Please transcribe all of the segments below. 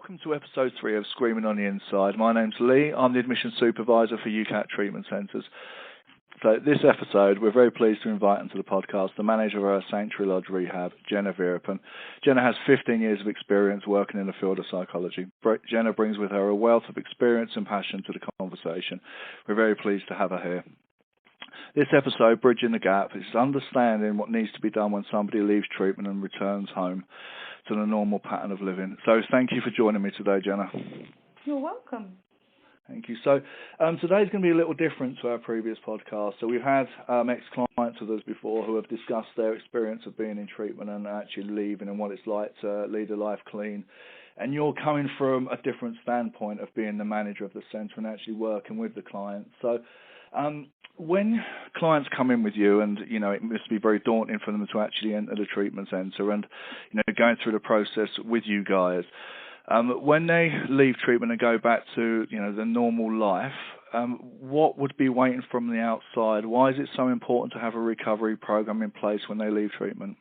welcome to episode 3 of Screaming on the Inside. My name's Lee. I'm the admission supervisor for UKAT treatment centres. So this episode, we're very pleased to invite into the podcast the manager of our Sanctuary Lodge Rehab, Jenna Veerapen. Jenna has 15 years of experience working in the field of psychology. Jenna brings with her a wealth of experience and passion to the conversation. We're very pleased to have her here. This episode, Bridging the Gap, is understanding what needs to be done when somebody leaves treatment and returns home to the normal pattern of living. So thank you for joining me today, Jenna. You're welcome. Thank you. So today's going to be a little different to our previous podcast. So we've had ex-clients with us before who have discussed their experience of being in treatment and actually leaving and what it's like to lead a life clean. And you're coming from a different standpoint of being the manager of the centre and actually working with the clients. So when clients come in with you, and it must be very daunting for them to actually enter the treatment centre and going through the process with you guys, when they leave treatment and go back to the normal life, what would be waiting from the outside? Why is it so important to have a recovery program in place when they leave treatment?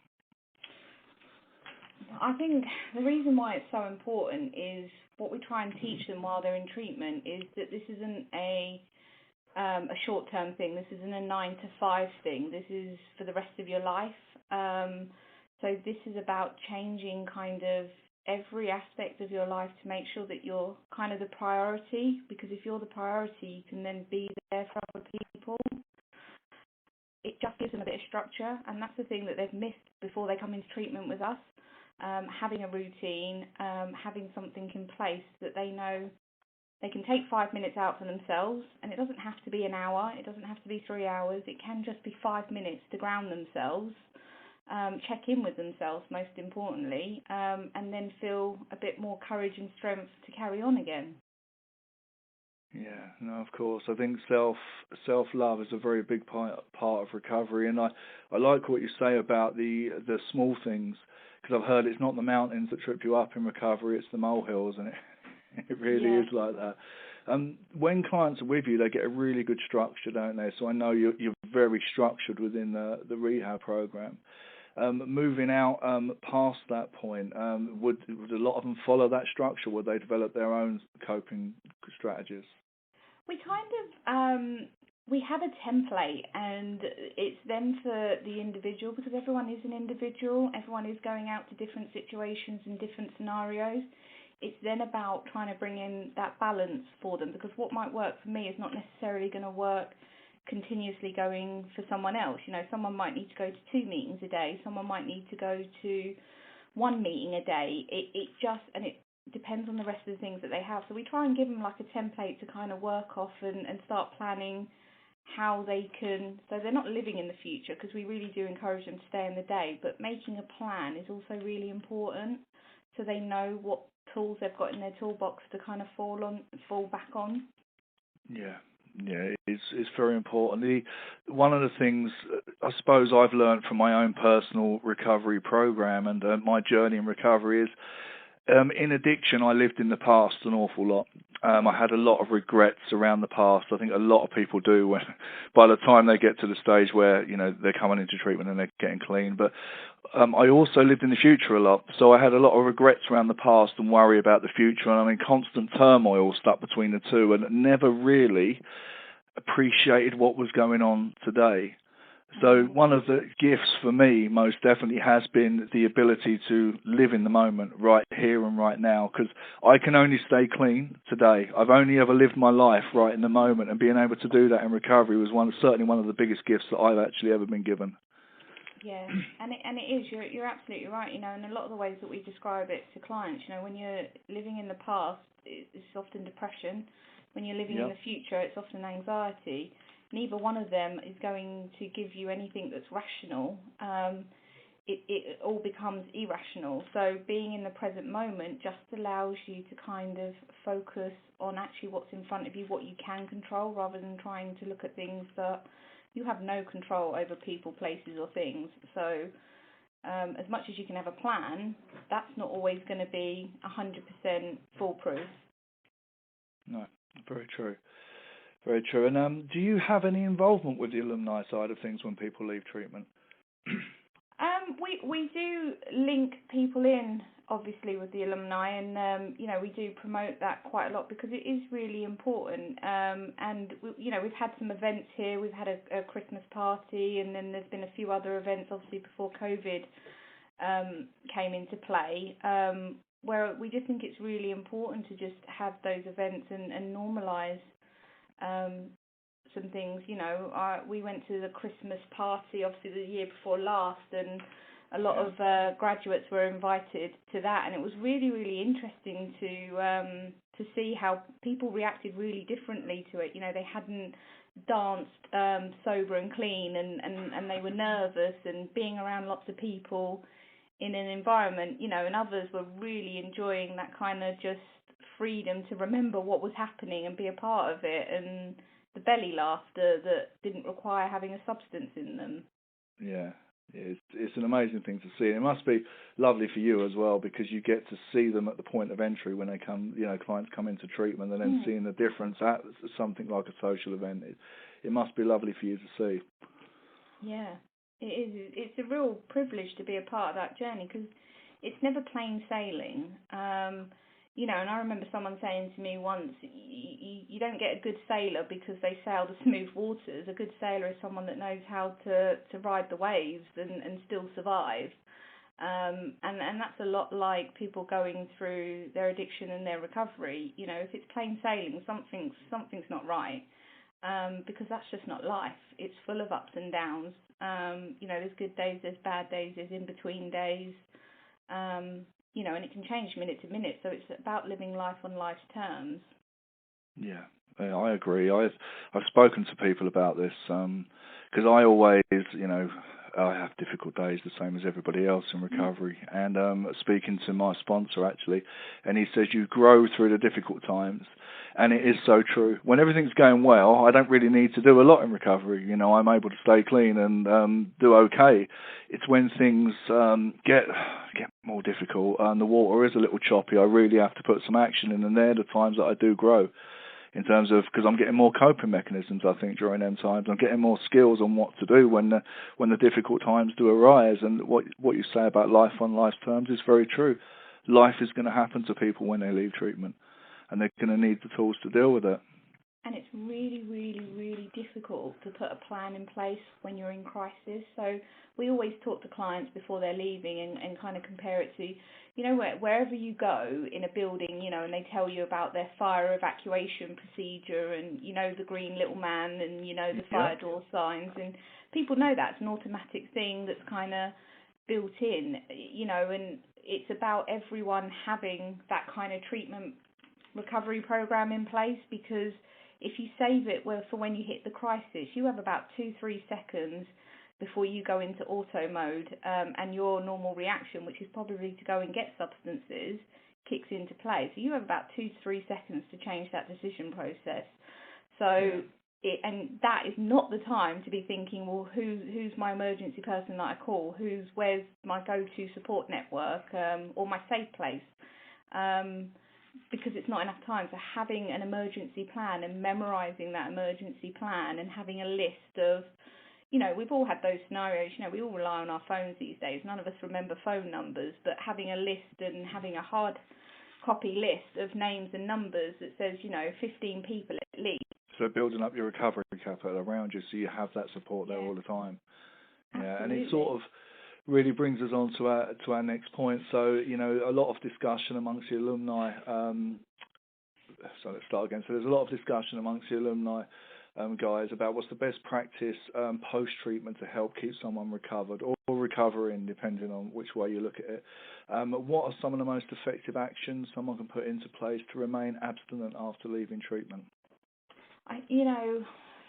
I think the reason why it's so important is what we try and teach them while they're in treatment is that this isn't a short-term thing. This isn't a 9-to-5 thing. This is for the rest of your life. So this is about changing kind of every aspect of your life to make sure that you're kind of the priority, because if you're the priority, you can then be there for other people. It just gives them a bit of structure, and that's the thing that they've missed before they come into treatment with us. Having a routine, having something in place that they know they can take 5 minutes out for themselves, and it doesn't have to be an hour, it doesn't have to be 3 hours, it can just be 5 minutes to ground themselves, check in with themselves most importantly, and then feel a bit more courage and strength to carry on again. Yeah, no, of course. I think self-love is a very big part of recovery, and I like what you say about the small things, because I've heard it's not the mountains that trip you up in recovery, it's the molehills, and it really is like that. When clients are with you, they get a really good structure, don't they? So I know you're very structured within the rehab program. Moving out past that point, would a lot of them follow that structure? Would they develop their own coping strategies? We kind of we have a template, and it's then for the individual, because everyone is an individual. Everyone is going out to different situations and different scenarios. It's then about trying to bring in that balance for them, because what might work for me is not necessarily going to work continuously going for someone else. Someone might need to go to 2 meetings a day, someone might need to go to 1 meeting a day. It depends on the rest of the things that they have. So we try and give them like a template to kind of work off and start planning how they can, so they're not living in the future, because we really do encourage them to stay in the day, but making a plan is also really important, so they know what tools they've got in their toolbox to kind of fall back on. Yeah, it's very important. One of the things I suppose I've learned from my own personal recovery program and my journey in recovery is, in addiction, I lived in the past an awful lot. I had a lot of regrets around the past. I think a lot of people do by the time they get to the stage where they're coming into treatment and they're getting clean. But I also lived in the future a lot, so I had a lot of regrets around the past and worry about the future, and I'm in constant turmoil stuck between the two, and never really appreciated what was going on today. So one of the gifts for me most definitely has been the ability to live in the moment, right here and right now, because I can only stay clean today. I've only ever lived my life right in the moment, and being able to do that in recovery was certainly one of the biggest gifts that I've actually ever been given. Yeah, and it is. You're absolutely right. In a lot of the ways that we describe it to clients, when you're living in the past, it's often depression. When you're living in the future, it's often anxiety. Neither one of them is going to give you anything that's rational. It all becomes irrational. So being in the present moment just allows you to kind of focus on actually what's in front of you, what you can control, rather than trying to look at things that you have no control over, people, places or things. So as much as you can have a plan, that's not always going to be 100% foolproof. No, very true. Very true. And do you have any involvement with the alumni side of things when people leave treatment? We do link people in obviously with the alumni, and we do promote that quite a lot because it is really important. And we've had some events here. We've had a Christmas party, and then there's been a few other events, obviously before COVID came into play, where we just think it's really important to just have those events and normalise some things. We went to the Christmas party, obviously the year before last, and a lot of graduates were invited to that, and it was really, really interesting to see how people reacted really differently to it. They hadn't danced sober and clean, and they were nervous, and being around lots of people in an environment, and others were really enjoying that kind of just freedom to remember what was happening and be a part of it, and the belly laughter that didn't require having a substance in them. Yeah. It's an amazing thing to see. And it must be lovely for you as well, because you get to see them at the point of entry when they come, clients come into treatment, and then seeing the difference at something like a social event. It must be lovely for you to see. Yeah, it is. It's a real privilege to be a part of that journey, because it's never plain sailing. And I remember someone saying to me once, you don't get a good sailor because they sail the smooth waters. A good sailor is someone that knows how to ride the waves and still survive. And that's a lot like people going through their addiction and their recovery. If it's plain sailing, something's not right, because that's just not life. It's full of ups and downs. There's good days, there's bad days, there's in-between days. And it can change minute to minute, so it's about living life on life's terms. Yeah, I agree. I've spoken to people about this, because I always, I have difficult days the same as everybody else in recovery. And speaking to my sponsor, actually, and he says you grow through the difficult times. And it is so true. When everything's going well, I don't really need to do a lot in recovery. I'm able to stay clean and do okay. It's when things get more difficult and the water is a little choppy, I really have to put some action in, and they're the times that I do grow. In terms of, because I'm getting more coping mechanisms, I think, during them times. I'm getting more skills on what to do when the difficult times do arise. And what you say about life on life's terms is very true. Life is going to happen to people when they leave treatment, and they're going to need the tools to deal with it. And it's really, really, really difficult to put a plan in place when you're in crisis. So we always talk to clients before they're leaving and kind of compare it to, wherever you go in a building, and they tell you about their fire evacuation procedure and, the green little man and, the fire door signs. And people know that's an automatic thing that's kind of built in, and it's about everyone having that kind of treatment recovery program in place, because if you save it for when you hit the crisis, you have about 2-3 seconds before you go into auto mode, and your normal reaction, which is probably to go and get substances, kicks into play. So you have about 2 to 3 seconds to change that decision process. So and that is not the time to be thinking, well, who's my emergency person that I call? Where's my go-to support network, or my safe place? Because it's not enough time. So having an emergency plan and memorising that emergency plan and having a list of, we've all had those scenarios, we all rely on our phones these days. None of us remember phone numbers, but having a list and having a hard copy list of names and numbers that says, 15 people at least. So building up your recovery capital around you so you have that support there all the time. Absolutely. Yeah, and it sort of really brings us on to our next point. So, a lot of discussion amongst the alumni. So let's start again. So there's a lot of discussion amongst the alumni guys about what's the best practice post-treatment to help keep someone recovered or recovering, depending on which way you look at it. What are some of the most effective actions someone can put into place to remain abstinent after leaving treatment?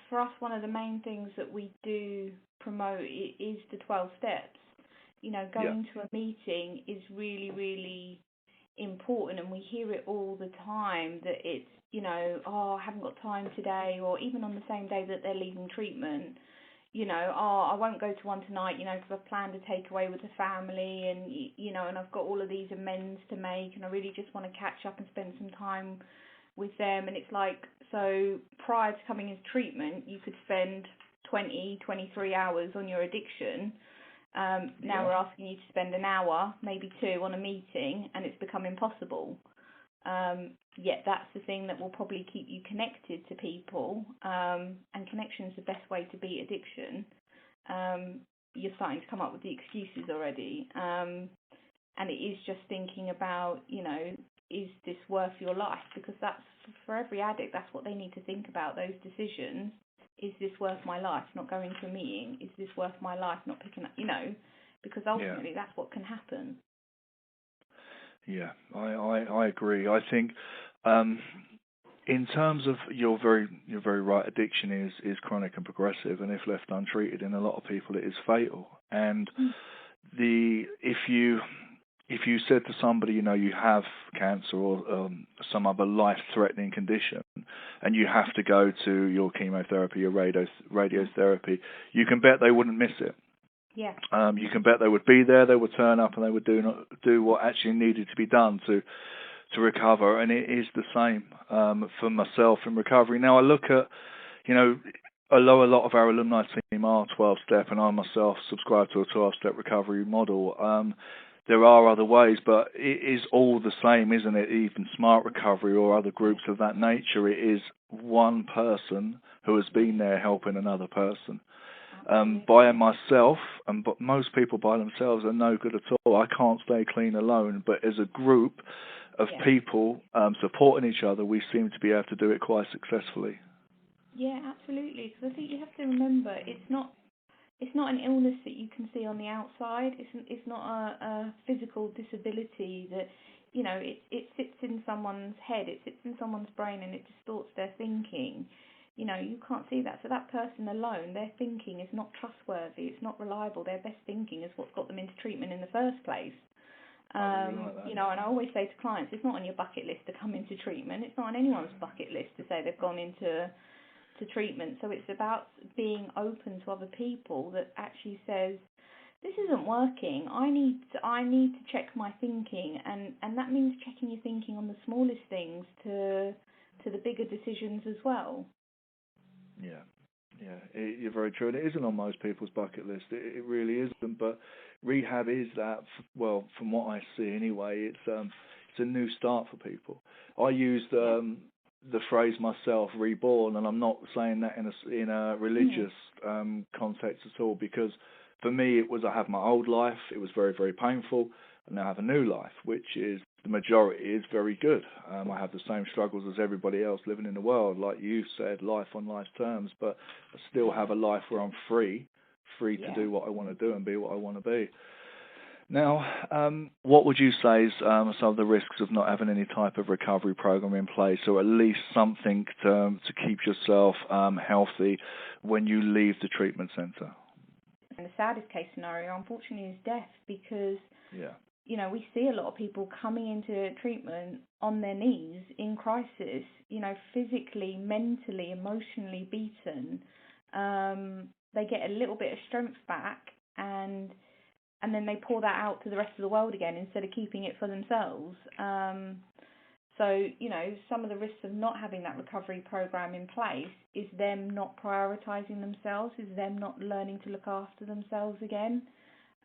For us, one of the main things that we do promote is the 12 steps. Going to a meeting is really, really important, and we hear it all the time that it's, I haven't got time today, or even on the same day that they're leaving treatment, I won't go to one tonight, because I've planned a takeaway with the family, and, and I've got all of these amends to make, and I really just want to catch up and spend some time with them. And it's like, so prior to coming into treatment, you could spend 20, 23 hours on your addiction, Now we're asking you to spend an hour, maybe 2, on a meeting, and it's become impossible. Yet that's the thing that will probably keep you connected to people, and connection is the best way to beat addiction. You're starting to come up with the excuses already, and it is just thinking about, is this worth your life? Because that's, for every addict, that's what they need to think about, those decisions. Is this worth my life, not going to a meeting? Is this worth my life, not picking up, because ultimately that's what can happen. Yeah, I agree. I think in terms of you're very right, addiction is chronic and progressive, and if left untreated, in a lot of people it is fatal. And if you said to somebody, you have cancer or some other life-threatening condition, and you have to go to your chemotherapy, your radiotherapy, you can bet they wouldn't miss it. Yeah. You can bet they would be there, they would turn up, and they would do what actually needed to be done to recover. And it is the same for myself in recovery. Now I look at, although a lot of our alumni team are 12-step, and I myself subscribe to a 12-step recovery model, there are other ways, but it is all the same, isn't it? Even Smart Recovery or other groups of that nature, it is one person who has been there helping another person. By myself, but most people by themselves are no good at all. I can't stay clean alone, but as a group of people supporting each other, we seem to be able to do it quite successfully. Yeah, absolutely. Because I think you have to remember, it's not an illness that you can see on the outside. It's not a physical disability that, it sits in someone's head, it sits in someone's brain, and it distorts their thinking. You can't see that. So that person alone, their thinking is not trustworthy, it's not reliable. Their best thinking is what's got them into treatment in the first place. And I always say to clients, it's not on your bucket list to come into treatment. It's not on anyone's bucket list to say they've gone into treatment. So it's about being open to other people that actually says, this isn't working. I need to check my thinking, and that means checking your thinking on the smallest things to the bigger decisions as well. Yeah, you're very true. And it isn't on most people's bucket list. It really isn't. But rehab is that. Well, from what I see anyway, it's a new start for people. I use the phrase myself, reborn, and I'm not saying that in a religious context at all, because for me it was, I have my old life, it was very, very painful, and now I have a new life, which is, the majority is very good. I have the same struggles as everybody else living in the world, like you said, life on life's terms, but I still have a life where I'm free to do what I want to do and be what I want to be. Now, what would you say is some of the risks of not having any type of recovery program in place, or at least something to keep yourself healthy when you leave the treatment centre? And the saddest case scenario, unfortunately, is death, because we see a lot of people coming into treatment on their knees in crisis, physically, mentally, emotionally beaten. They get a little bit of strength back, and then they pour that out to the rest of the world again instead of keeping it for themselves. So, some of the risks of not having that recovery program in place is them not prioritising themselves, is them not learning to look after themselves again,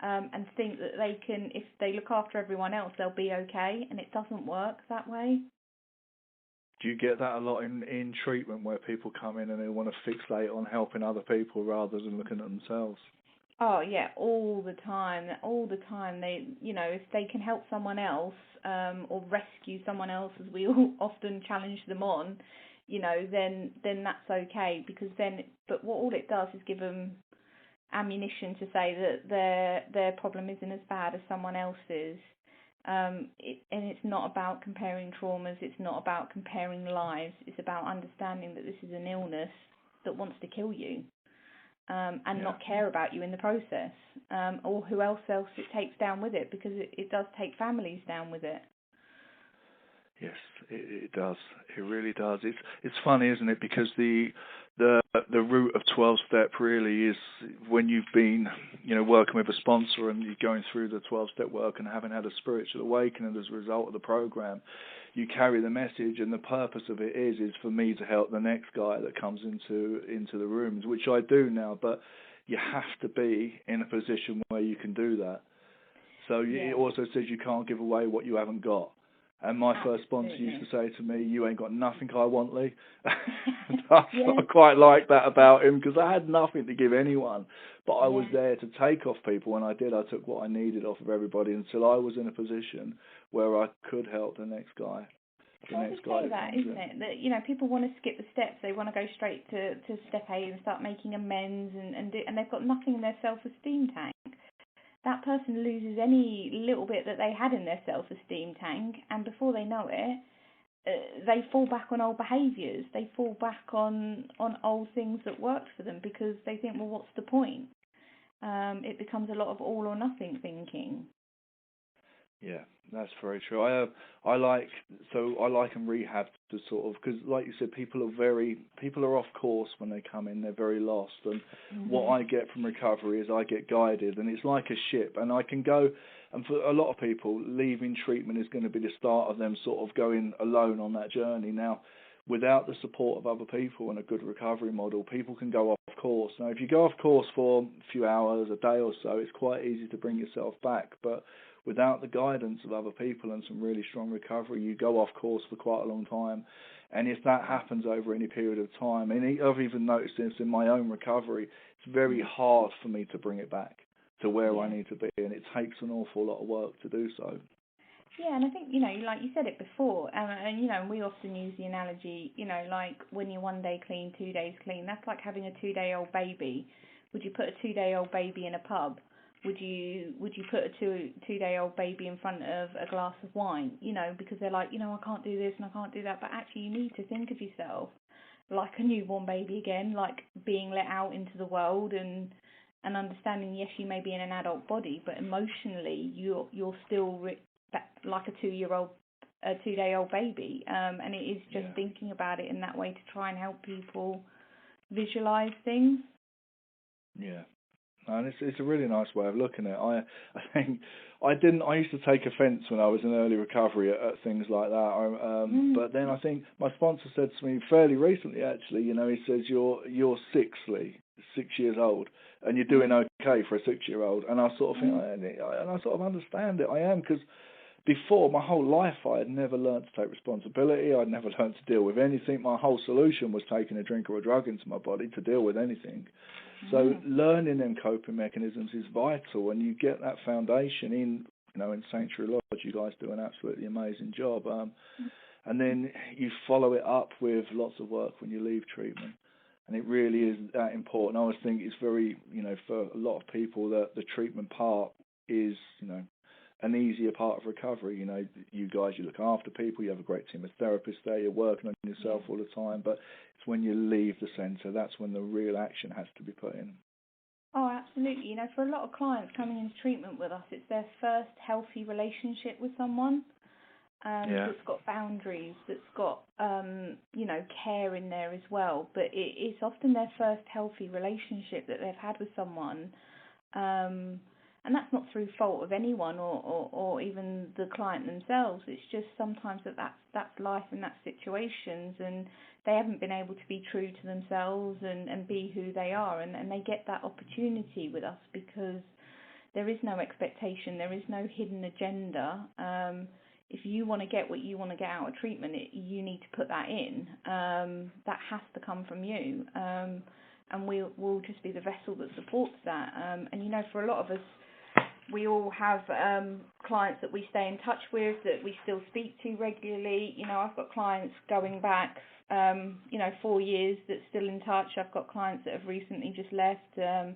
and think that they can, if they look after everyone else, they'll be okay, and it doesn't work that way. Do you get that a lot in treatment, where people come in and they want to fixate on helping other people rather than looking at themselves? Oh yeah, all the time. They, if they can help someone else, or rescue someone else, as we all often challenge them on, then that's okay, because but what all it does is give them ammunition to say that their problem isn't as bad as someone else's. And it's not about comparing traumas, it's not about comparing lives, it's about understanding that this is an illness that wants to kill you. And not care about you in the process, or who else it takes down with it, because it does take families down with it. Yes, it does. It really does. It's funny, isn't it? Because the route of 12-step really is, when you've been, working with a sponsor and you're going through the 12-step work and having had a spiritual awakening as a result of the program, you carry the message, and the purpose of it is for me to help the next guy that comes into the rooms, which I do now. But you have to be in a position where you can do that. So it also says you can't give away what you haven't got. And my first sponsor used to say to me, "You ain't got nothing I want, Lee." I quite like that about him, because I had nothing to give anyone, but I was there to take off people. And I did. I took what I needed off of everybody until I was in a position where I could help the next guy. I would say that, isn't it? That, you know, people want to skip the steps. They want to go straight to step 8 and start making amends, and they've got nothing in their self-esteem tank. That person loses any little bit that they had in their self-esteem tank, and before they know it, they fall back on old behaviours. They fall back on old things that worked for them, because they think, well, what's the point? It becomes a lot of all or nothing thinking. Yeah, that's very true. I like in rehab to sort of, because like you said, people are off course when they come in. They're very lost, and what I get from recovery is I get guided, and it's like a ship, and I can go. And for a lot of people, leaving treatment is going to be the start of them sort of going alone on that journey. Now, without the support of other people and a good recovery model, people can go off course. Now, if you go off course for a few hours, a day or so, it's quite easy to bring yourself back, but without the guidance of other people and some really strong recovery, you go off course for quite a long time. And if that happens over any period of time, and I've even noticed this in my own recovery, it's very hard for me to bring it back to where I need to be, and it takes an awful lot of work to do so. Yeah, and I think, you know, like you said it before, and you know, we often use the analogy, you know, like when you're 1 day clean, 2 days clean, that's like having a 2-day-old baby. Would you put a 2-day-old baby in a pub? Would you put a two-day-old baby in front of a glass of wine? You know, because they're like, you know, I can't do this and I can't do that. But actually, you need to think of yourself like a newborn baby again, like being let out into the world and understanding. Yes, you may be in an adult body, but emotionally, you're still like a 2-day-old baby. And it is just thinking about it in that way to try and help people visualize things. Yeah. And it's a really nice way of looking at it. I think I used to take offence when I was in early recovery at things like that. But then I think my sponsor said to me fairly recently, actually, you know, he says, you're 6 years old, and you're doing okay for a 6-year-old. And I sort of think, and I sort of understand it. I am, because before, my whole life, I had never learned to take responsibility. I'd never learned to deal with anything. My whole solution was taking a drink or a drug into my body to deal with anything. So learning them coping mechanisms is vital, and you get that foundation in, you know, in Sanctuary Lodge. You guys do an absolutely amazing job. And then you follow it up with lots of work when you leave treatment. And it really is that important. I always think it's very, you know, for a lot of people, that the treatment part is, you know, an easier part of recovery. You know, you guys, you look after people, you have a great team of therapists there, you're working on yourself all the time, but it's when you leave the centre, that's when the real action has to be put in. Oh, absolutely. You know, for a lot of clients coming into treatment with us, it's their first healthy relationship with someone that's got boundaries, that's got, you know, care in there as well. But it's often their first healthy relationship that they've had with someone. And that's not through fault of anyone or even the client themselves. It's just sometimes that's life and that's situations, and they haven't been able to be true to themselves and be who they are. And they get that opportunity with us because there is no expectation, there is no hidden agenda. If you want to get what you want to get out of treatment, you need to put that in. That has to come from you. And we'll just be the vessel that supports that. And, you know, for a lot of us, we all have clients that we stay in touch with, that we still speak to regularly. You know, I've got clients going back, 4 years that's still in touch. I've got clients that have recently just left. The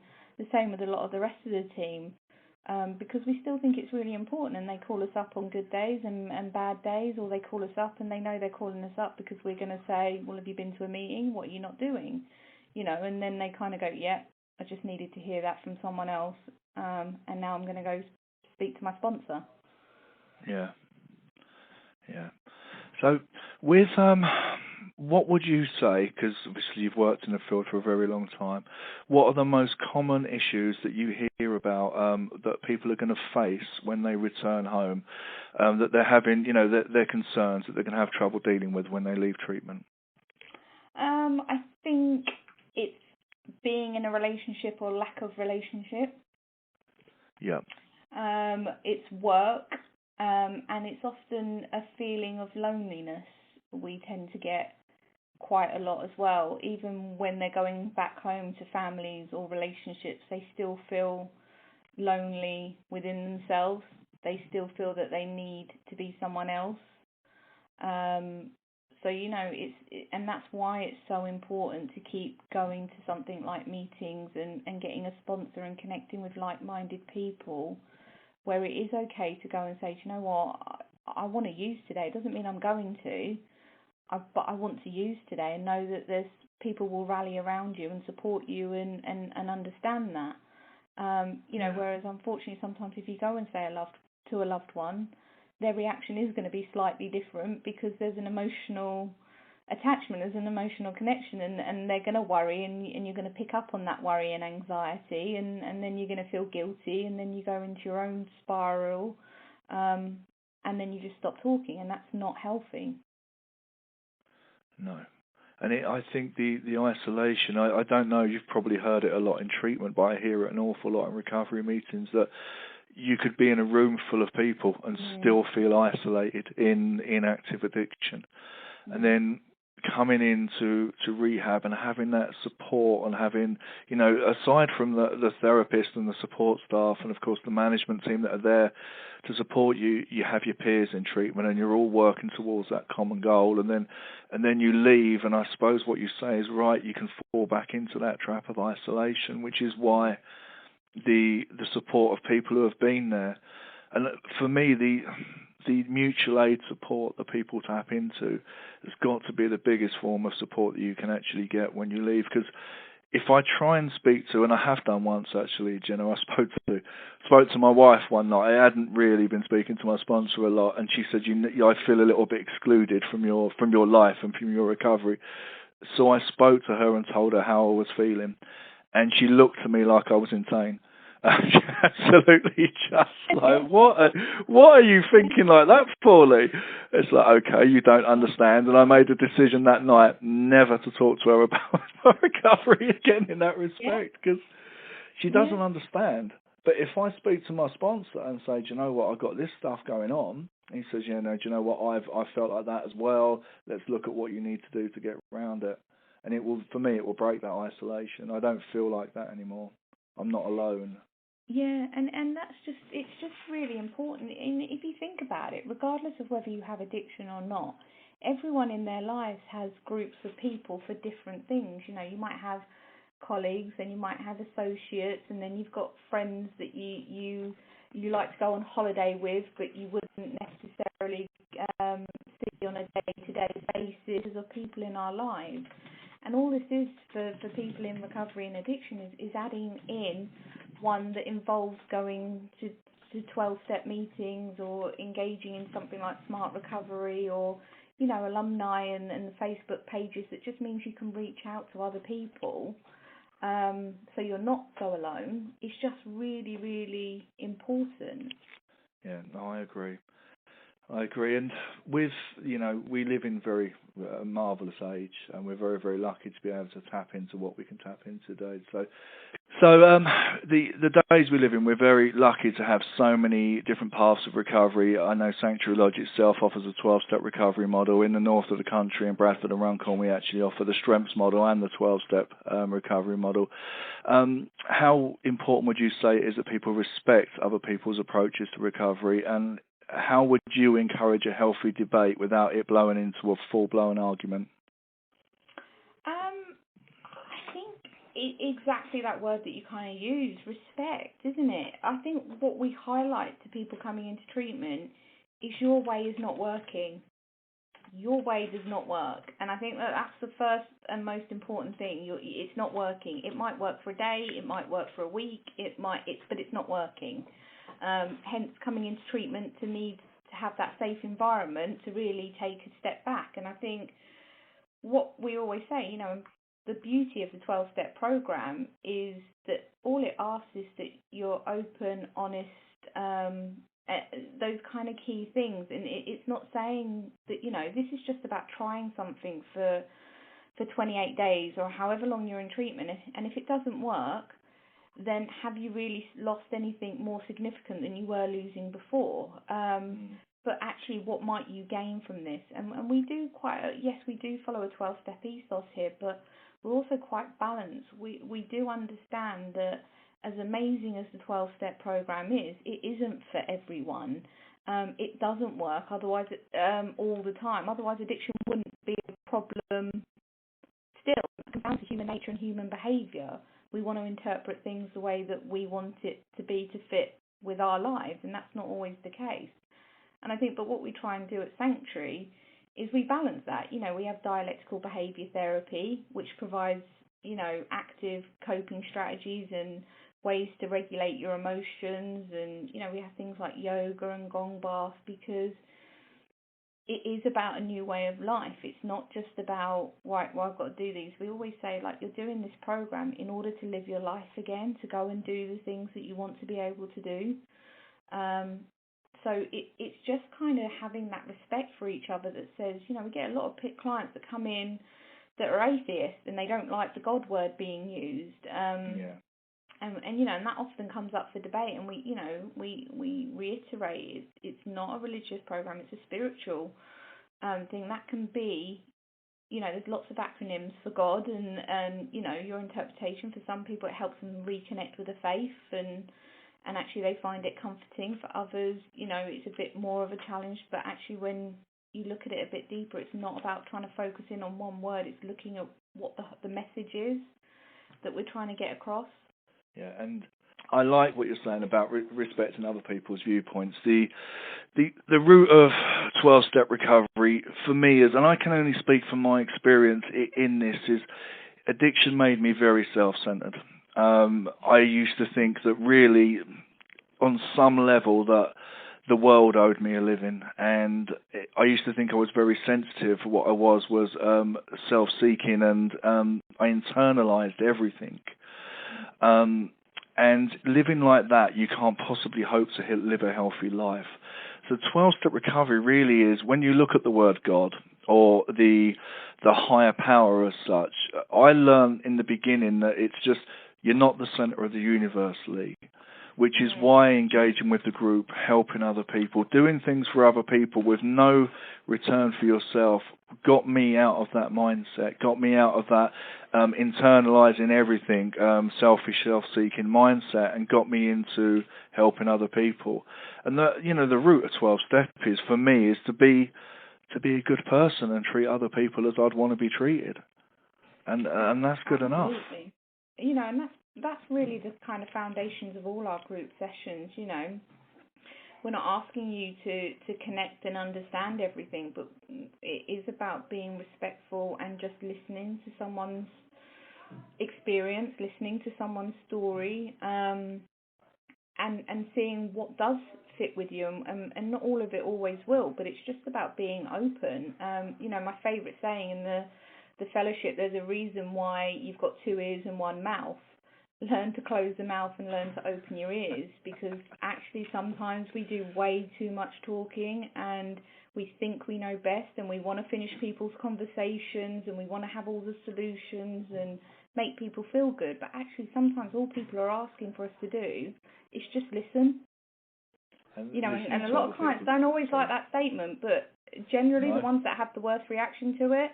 same with a lot of the rest of the team, because we still think it's really important, and they call us up on good days and bad days, or they call us up and they know they're calling us up because we're going to say, well, have you been to a meeting? What are you not doing? You know, and then they kind of go, yeah, I just needed to hear that from someone else. And now I'm going to go speak to my sponsor. Yeah. So with what would you say, because obviously you've worked in the field for a very long time, what are the most common issues that you hear about that people are going to face when they return home, that they're having, you know, their concerns that they're going to have trouble dealing with when they leave treatment? I think it's being in a relationship or lack of relationship. Yeah. It's work, and it's often a feeling of loneliness. We tend to get quite a lot as well. Even when they're going back home to families or relationships, they still feel lonely within themselves. They still feel that they need to be someone else. So, you know, and that's why it's so important to keep going to something like meetings and getting a sponsor and connecting with like-minded people, where it is okay to go and say, do you know what, I want to use today. It doesn't mean I'm going to, but I want to use today, and know that there's people will rally around you and support you and understand that. You know, whereas unfortunately sometimes if you go and say to a loved one, their reaction is going to be slightly different, because there's an emotional attachment, there's an emotional connection, and they're going to worry, and you're going to pick up on that worry and anxiety, and then you're going to feel guilty, and then you go into your own spiral, and then you just stop talking, and that's not healthy. No. And I think the isolation, I don't know, you've probably heard it a lot in treatment, but I hear it an awful lot in recovery meetings, that you could be in a room full of people and still feel isolated in active addiction. And then coming into rehab and having that support, and having, you know, aside from the therapist and the support staff and of course the management team that are there to support you, you have your peers in treatment, and you're all working towards that common goal, and then you leave, and I suppose what you say is right, you can fall back into that trap of isolation, which is why the support of people who have been there. And for me, the mutual aid support that people tap into has got to be the biggest form of support that you can actually get when you leave. Because if I try and speak to, and I have done once actually, Jenna, I spoke to my wife one night. I hadn't really been speaking to my sponsor a lot, and she said, I feel a little bit excluded from your life and from your recovery. So I spoke to her and told her how I was feeling, and she looked at me like I was insane. Absolutely, just like, what are you thinking like that, Paulie? It's like, okay, you don't understand. And I made a decision that night never to talk to her about my recovery again in that respect, because she doesn't understand. But if I speak to my sponsor and say, do you know what, I've got this stuff going on, he says, do you know what, I felt like that as well. Let's look at what you need to do to get around it. And it will, for me, it will break that isolation. I don't feel like that anymore. I'm not alone. Yeah, and it's just really important. And if you think about it, regardless of whether you have addiction or not, everyone in their lives has groups of people for different things. You know, you might have colleagues, and you might have associates, and then you've got friends that you like to go on holiday with, but you wouldn't necessarily see on a day-to-day basis, of people in our lives. And all this is for people in recovery and addiction is adding in one that involves going to 12-step meetings, or engaging in something like Smart Recovery, or, you know, alumni and the Facebook pages. That just means you can reach out to other people, so you're not so alone. It's just really, really important. Yeah, no, I agree. And with, you know, we live in very marvellous age, and we're very, very lucky to be able to tap into what we can tap into today. So the days we live in, we're very lucky to have so many different paths of recovery. I know Sanctuary Lodge itself offers a 12-step recovery model. In the north of the country, in Bradford and Runcorn, we actually offer the Strengths model and the 12-step recovery model. How important would you say it is that people respect other people's approaches to recovery, and how would you encourage a healthy debate without it blowing into a full-blown argument? I think exactly that word that you kind of use, respect, isn't it? I think what we highlight to people coming into treatment is your way is not working. Your way does not work. And I think that's the first and most important thing. It's not working. It might work for a day, it might work for a week, but it's not working. Hence coming into treatment to need to have that safe environment to really take a step back. And I think what we always say, you know, the beauty of the 12-step program is that all it asks is that you're open, honest, those kind of key things. And it's not saying that, you know, this is just about trying something for for 28 days or however long you're in treatment, and if it doesn't work, then have you really lost anything more significant than you were losing before? But actually, what might you gain from this? And we do we do follow a 12-step ethos here, but we're also quite balanced. We do understand that as amazing as the 12-step program is, it isn't for everyone. It doesn't work otherwise all the time. Otherwise, addiction wouldn't be a problem. Still, it comes down to human nature and human behaviour. We want to interpret things the way that we want it to be to fit with our lives, and that's not always the case. And I think, but what we try and do at Sanctuary is we balance that. You know, we have dialectical behaviour therapy, which provides, you know, active coping strategies and ways to regulate your emotions, and, you know, we have things like yoga and gong bath, because it is about a new way of life. It's not just about, right, well, I've got to do these. We always say, like, you're doing this program in order to live your life again, to go and do the things that you want to be able to do. So it's just kind of having that respect for each other that says, you know, we get a lot of clients that come in that are atheists and they don't like the God word being used. And you know, and that often comes up for debate, and we reiterate it's not a religious program, it's a spiritual thing. That can be, you know, there's lots of acronyms for God, and you know, your interpretation. For some people it helps them reconnect with a faith, and actually they find it comforting. For others, you know, it's a bit more of a challenge, but actually when you look at it a bit deeper, it's not about trying to focus in on one word, it's looking at what the message is that we're trying to get across. Yeah, and I like what you're saying about respecting other people's viewpoints. The root of 12-step recovery for me is, and I can only speak from my experience in this, is addiction made me very self-centered. I used to think that really, on some level, that the world owed me a living, and I used to think I was very sensitive. What I was self-seeking, and I internalized everything. And living like that, you can't possibly hope to live a healthy life. So 12-step recovery really is, when you look at the word God or the higher power as such, I learned in the beginning that it's just, you're not the center of the universe, Lee, which is why engaging with the group, helping other people, doing things for other people with no return for yourself, got me out of that mindset, got me out of that internalizing everything, selfish, self-seeking mindset, and got me into helping other people. And the root of 12-step is, for me, is to be a good person and treat other people as I'd want to be treated, and that's good enough. You know, and that's really the kind of foundations of all our group sessions. You know, we're not asking you to connect and understand everything, but it is about being respectful and just listening to someone's experience, listening to someone's story, and seeing what does fit with you, and not all of it always will, but it's just about being open. You know, my favourite saying in the fellowship, there's a reason why you've got 2 ears and 1 mouth. Learn to close the mouth and learn to open your ears, because actually sometimes we do way too much talking, and we think we know best, and we want to finish people's conversations, and we want to have all the solutions and make people feel good. But actually sometimes all people are asking for us to do is just listen. You know, and a lot of clients don't always like that statement, but generally the ones that have the worst reaction to it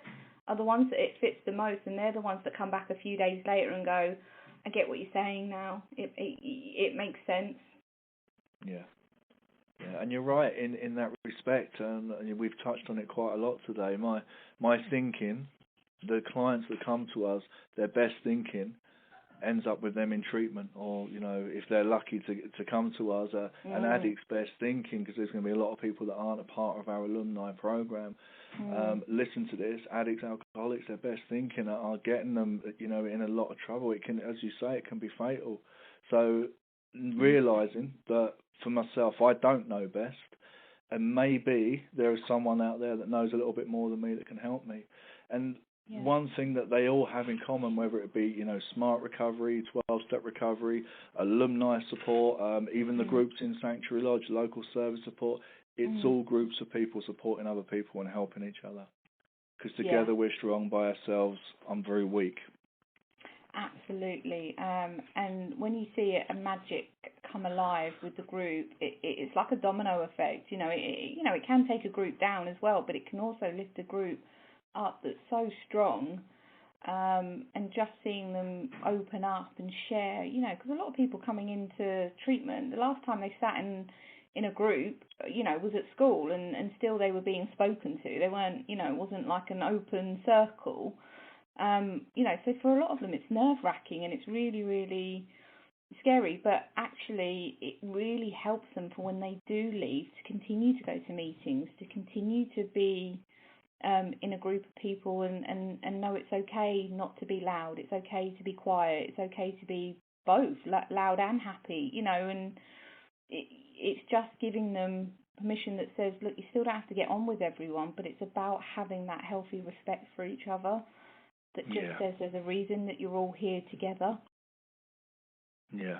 are the ones that it fits the most, and they're the ones that come back a few days later and go, I get what you're saying now. It makes sense. Yeah, and you're right in that respect, and we've touched on it quite a lot today. My thinking, the clients that come to us, their best thinking ends up with them in treatment, or, you know, if they're lucky to come to us, an addict's best thinking, because there's going to be a lot of people that aren't a part of our alumni program. Listen to this: addicts, alcoholics, their best thinking are getting them, you know, in a lot of trouble. It can, as you say, it can be fatal. So realising that, for myself, I don't know best, and maybe there is someone out there that knows a little bit more than me that can help me. And one thing that they all have in common, whether it be, you know, smart recovery, 12-step recovery, alumni support, even the groups in Sanctuary Lodge, local service support, it's all groups of people supporting other people and helping each other. because together we're strong, by ourselves I'm very weak. Absolutely. And when you see a magic come alive with the group, it's like a domino effect. It can take a group down as well, but it can also lift a group up that's so strong. And just seeing them open up and share, because a lot of people coming into treatment, the last time they sat in a group, was at school, and still they were being spoken to. They weren't, it wasn't like an open circle. So for a lot of them it's nerve-wracking and it's really, really scary, but actually it really helps them for when they do leave to continue to go to meetings, to continue to be in a group of people and know it's okay not to be loud, it's okay to be quiet, it's okay to be both loud and happy, and it's just giving them permission that says, look, you still don't have to get on with everyone, but it's about having that healthy respect for each other that just says there's a reason that you're all here together. Yeah,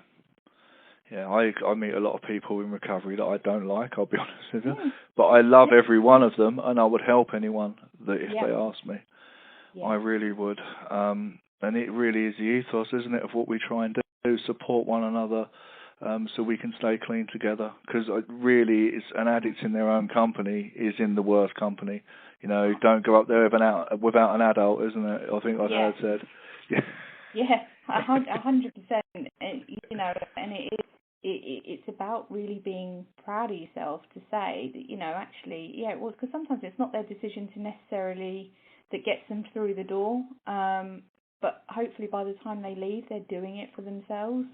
I meet a lot of people in recovery that I don't like, I'll be honest with you, but I love every one of them, and I would help anyone that if they asked me. I really would. And it really is the ethos, isn't it, of what we try and do, support one another, so we can stay clean together, because really it's an addict in their own company is in the worst company. Don't go up there without an adult, isn't it? I think I've heard said. Yeah, 100%. And it's about really being proud of yourself to say that, actually, because sometimes it's not their decision to necessarily that gets them through the door, but hopefully by the time they leave, they're doing it for themselves,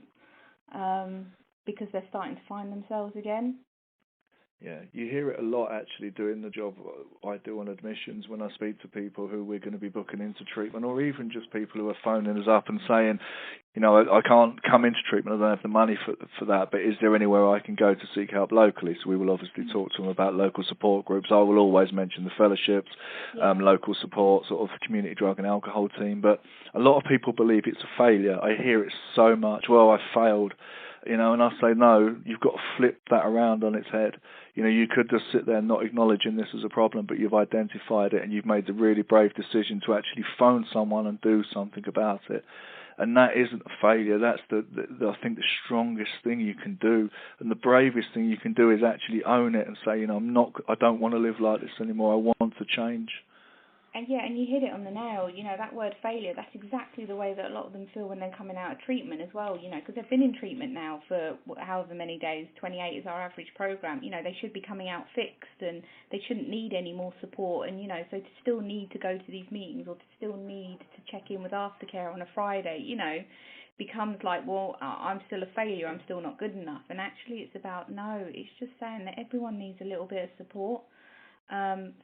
because they're starting to find themselves again. Yeah, you hear it a lot actually doing the job I do on admissions when I speak to people who we're going to be booking into treatment, or even just people who are phoning us up and saying, I can't come into treatment, I don't have the money for that, but is there anywhere I can go to seek help locally? So we will obviously talk to them about local support groups. I will always mention the fellowships, local support, sort of community drug and alcohol team, but a lot of people believe it's a failure. I hear it so much, well, I failed. And I say, no, you've got to flip that around on its head. You could just sit there not acknowledging this as a problem, but you've identified it and you've made the really brave decision to actually phone someone and do something about it. And that isn't a failure. That's I think the strongest thing you can do, and the bravest thing you can do is actually own it and say, I don't want to live like this anymore. I want to change. And you hit it on the nail, that word failure, that's exactly the way that a lot of them feel when they're coming out of treatment as well, because they've been in treatment now for however many days, 28 is our average program, they should be coming out fixed and they shouldn't need any more support, and, so to still need to go to these meetings or to still need to check in with aftercare on a Friday, becomes like, well, I'm still a failure, I'm still not good enough, and actually it's about, no, it's just saying that everyone needs a little bit of support.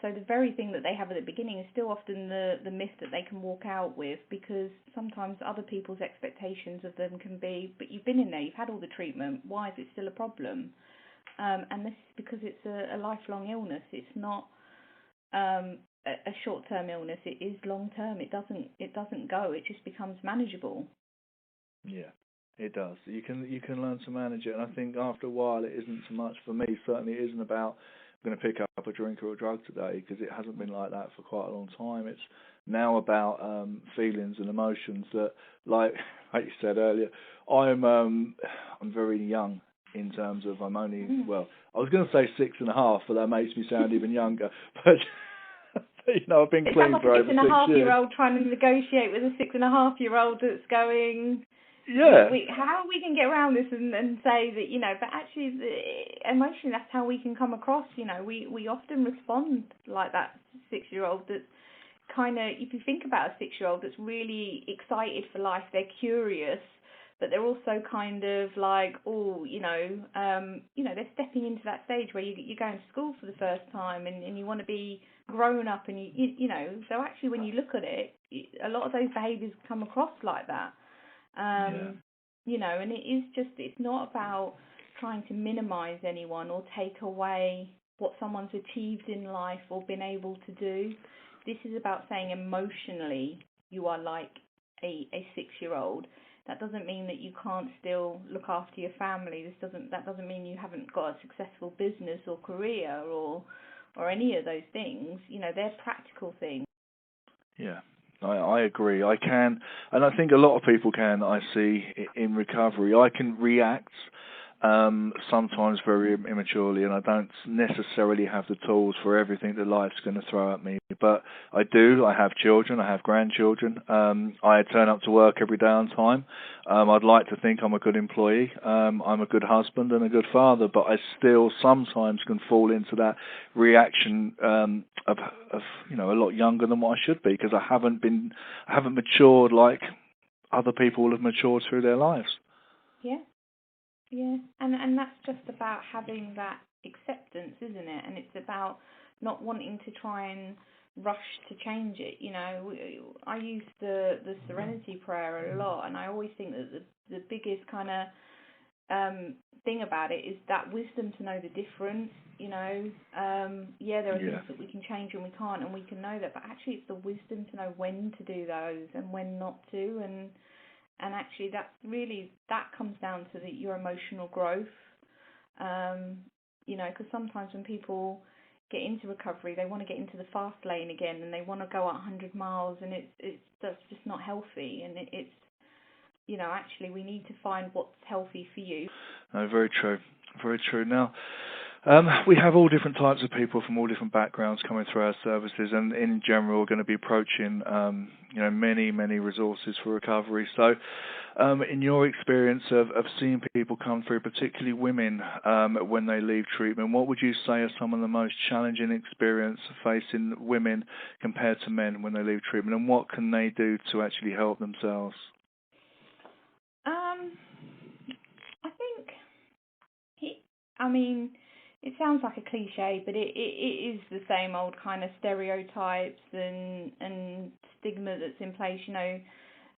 So the very thing that they have at the beginning is still often the myth that they can walk out with, because sometimes other people's expectations of them can be, but you've been in there, you've had all the treatment, why is it still a problem? And this is because it's a lifelong illness. It's not a short-term illness. It is long-term. It doesn't go. It just becomes manageable. Yeah, it does. You can learn to manage it, and I think after a while it isn't so much for me. Certainly it isn't about I'm going to pick up a drink or a drug today, because it hasn't been like that for quite a long time. It's now about feelings and emotions that, like you said earlier, I'm very young in terms of I'm only, well, I was going to say 6.5, but that makes me sound even younger. But I've been clean for over 6 years. It's like a 6.5-year-old trying to negotiate with a 6.5-year-old that's going, how we can get around this and say that, but actually emotionally that's how we can come across, we often respond like that 6-year-old that's kind of, if you think about a 6-year-old that's really excited for life, they're curious, but they're also kind of like, they're stepping into that stage where you're going to school for the first time and you want to be grown up, and so actually when you look at it, a lot of those behaviours come across like that. And it's not about trying to minimize anyone or take away what someone's achieved in life or been able to do. This is about saying emotionally you are like a 6-year-old. That doesn't mean that you can't still look after your family. That doesn't mean you haven't got a successful business or career or any of those things. They're practical things. Yeah, I agree. I can, and I think a lot of people can. I see in recovery, I can react sometimes very immaturely, and I don't necessarily have the tools for everything that life's going to throw at me. But I do. I have children. I have grandchildren. I turn up to work every day on time. I'd like to think I'm a good employee. I'm a good husband and a good father, but I still sometimes can fall into that reaction of a lot younger than what I should be, because I haven't matured like other people have matured through their lives. Yeah. Yeah, and that's just about having that acceptance, isn't it? And it's about not wanting to try and rush to change it. I use the Serenity Prayer a lot, and I always think that the biggest kind of thing about it is that wisdom to know the difference. There are things that we can change and we can't, and we can know that, but actually it's the wisdom to know when to do those and when not to, and actually that comes down to your emotional growth. Because sometimes when people get into recovery, they want to get into the fast lane again, and they want to go 100 miles, and that's just not healthy. And it's actually we need to find what's healthy for you. No, very true, very true. Now, we have all different types of people from all different backgrounds coming through our services, and in general, we're going to be approaching, many resources for recovery. So, in your experience of seeing people come through, particularly women, when they leave treatment, what would you say are some of the most challenging experience facing women compared to men when they leave treatment, and what can they do to actually help themselves? I think, it sounds like a cliche, but it is the same old kind of stereotypes and stigma that's in place.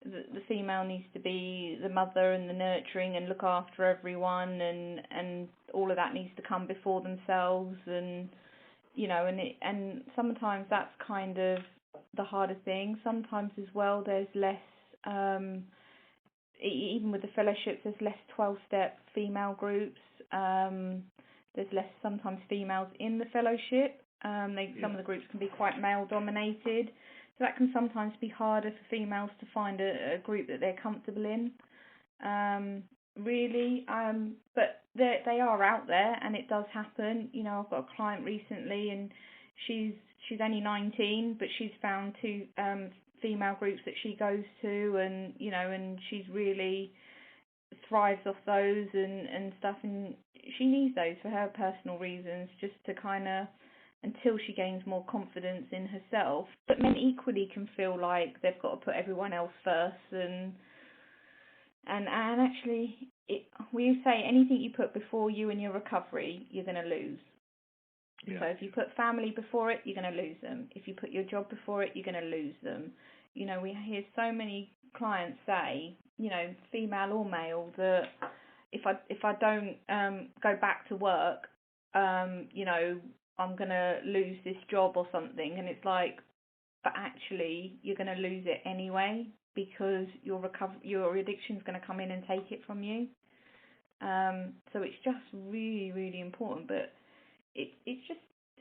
The female needs to be the mother and the nurturing and look after everyone, and all of that needs to come before themselves, and sometimes that's kind of the harder thing. Sometimes as well, there's less. Even with the fellowships, there's less 12-step female groups. There's less sometimes females in the fellowship. Some of the groups can be quite male-dominated, so that can sometimes be harder for females to find a group that they're comfortable in. But they are out there, and it does happen. I've got a client recently, and she's only 19, but she's found two female groups that she goes to, and she's really thrives off those and stuff, and she needs those for her personal reasons, just to kind of, until she gains more confidence in herself. But men equally can feel like they've got to put everyone else first, and actually we say anything you put before you and your recovery, you're going to lose. So if you put family before it, you're going to lose them. If you put your job before it, you're going to lose them. We hear so many clients say, female or male, that if I don't go back to work, I'm going to lose this job or something. And it's like, but actually you're going to lose it anyway, because your addiction's going to come in and take it from you. So it's just really, really important. But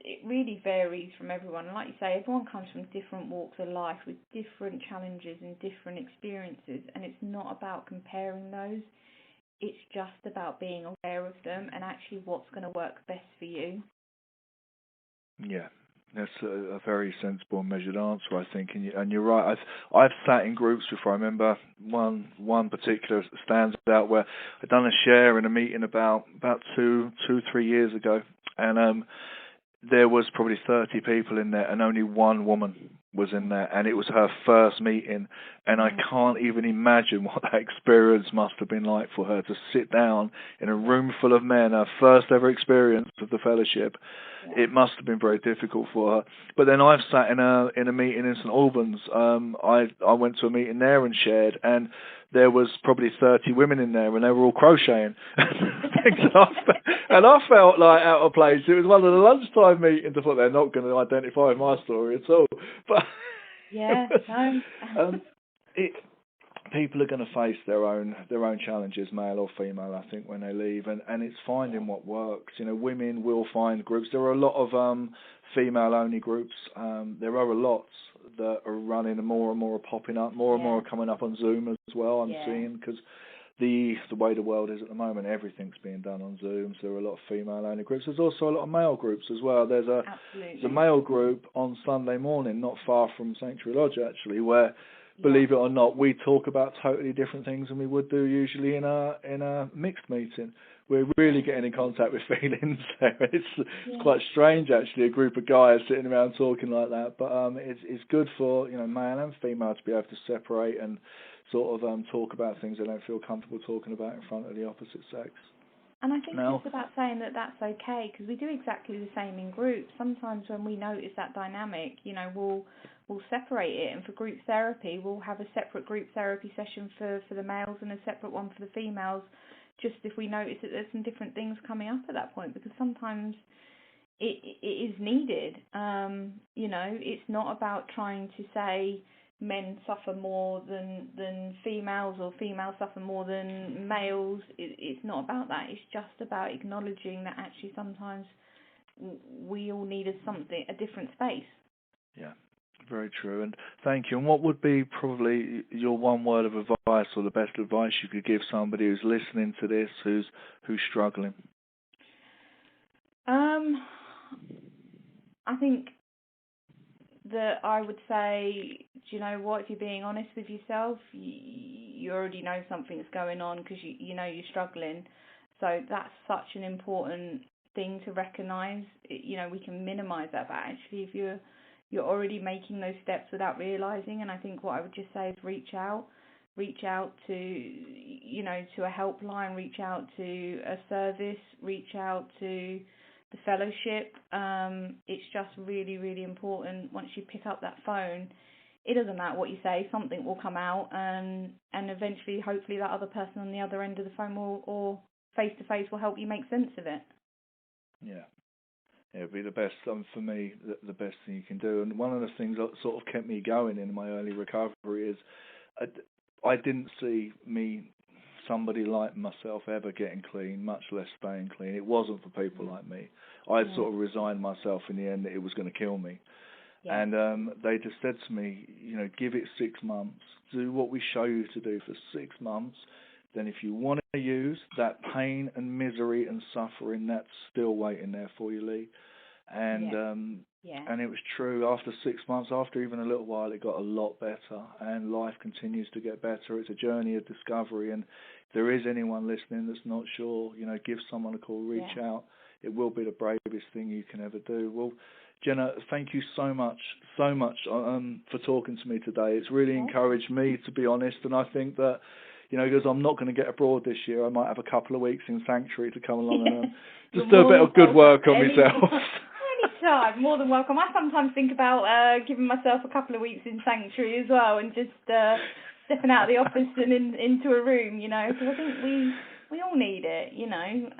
it really varies from everyone. And like you say, everyone comes from different walks of life with different challenges and different experiences, and it's not about comparing those. It's just about being aware of them and actually what's going to work best for you. Yeah, that's a very sensible and measured answer, I think. And you're right. I've sat in groups before. I remember one particular stands out where I'd done a share in a meeting about 3 years ago, and there was probably 30 people in there, and only one woman was in there, and it was her first meeting, and I can't even imagine what that experience must have been like for her, to sit down in a room full of men, her first ever experience of the fellowship. It must have been very difficult for her. But then I've sat in a meeting in St Albans. I went to a meeting there and shared, and there was probably 30 women in there, and they were all crocheting. And I felt like out of place. It was one of the lunchtime meetings. I thought they're not going to identify with my story at all. But people are going to face their own challenges, male or female, I think, when they leave, and it's finding what works. Women will find groups. There are a lot of female-only groups. There are a lot that are running, and more are popping up. More and more are coming up on Zoom as well, I'm seeing, because the way the world is at the moment, everything's being done on Zoom. So there are a lot of female-only groups. There's also a lot of male groups as well. There's a male group on Sunday morning, not far from Sanctuary Lodge, actually, where, believe it or not, we talk about totally different things than we would do usually in a mixed meeting. We're really getting in contact with feelings there. It's quite strange, actually, a group of guys sitting around talking like that. But it's good for, you know, male and female to be able to separate and sort of talk about things they don't feel comfortable talking about in front of the opposite sex. And I think it's about saying that that's okay, because we do exactly the same in groups. Sometimes when we notice that dynamic, you know, we'll separate it, and for group therapy, we'll have a separate group therapy session for the males and a separate one for the females, just if we notice that there's some different things coming up at that point, because sometimes it is needed. You know, it's not about trying to say men suffer more than females, or females suffer more than males. It's not about that. It's just about acknowledging that actually sometimes we all need a different space. Yeah, very true. And thank you. And what would be probably your one word of advice, or the best advice you could give somebody who's listening to this, who's struggling? I think that I would say, do you know what, if you're being honest with yourself, you already know something's going on, because you know you're struggling. So that's such an important thing to recognise. You know, we can minimise that, but actually if you're already making those steps without realising, and I think what I would just say is reach out to, you know, to a helpline, reach out to a service, reach out to the fellowship. It's just really, really important. Once you pick up that phone, it doesn't matter what you say, something will come out, and eventually, hopefully, that other person on the other end of the phone or face-to-face will help you make sense of it. Yeah. It'd be the best, for me, the best thing you can do. And one of the things that sort of kept me going in my early recovery is I didn't see somebody like myself ever getting clean, much less staying clean. It wasn't for people like me. I sort of resigned myself in the end that it was going to kill me. Yeah. And they just said to me, you know, give it 6 months. Do what we show you to do for 6 months. Then if you want to use that pain and misery and suffering, that's still waiting there for you, Lee. And and it was true. After 6 months, after even a little while, it got a lot better, and life continues to get better. It's a journey of discovery, and if there is anyone listening that's not sure, you know, give someone a call, reach out. It will be the bravest thing you can ever do. Well, Jenna, thank you so much for talking to me today. It's really encouraged me, to be honest, and I think that, you know, because I'm not going to get abroad this year, I might have a couple of weeks in Sanctuary to come along and just do a bit of good work on myself. Anytime, more than welcome. I sometimes think about giving myself a couple of weeks in Sanctuary as well, and just stepping out of the office and into a room, you know, because I think we all need it, you know.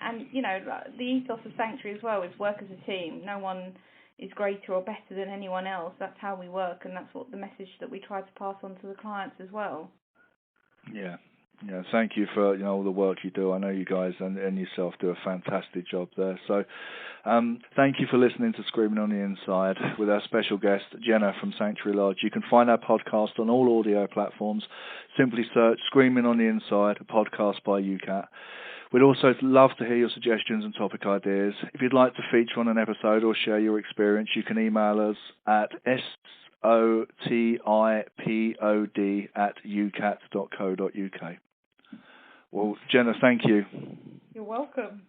And, you know, the ethos of Sanctuary as well is work as a team. No one is greater or better than anyone else. That's how we work, and that's what the message that we try to pass on to the clients as well. Yeah. Yeah, thank you for, you know, all the work you do. I know you guys and yourself do a fantastic job there. So thank you for listening to Screaming on the Inside with our special guest, Jenna from Sanctuary Lodge. You can find our podcast on all audio platforms. Simply search Screaming on the Inside, a podcast by UKAT. We'd also love to hear your suggestions and topic ideas. If you'd like to feature on an episode or share your experience, you can email us at sotipod@ukat.co.uk. Well, Jenna, thank you. You're welcome.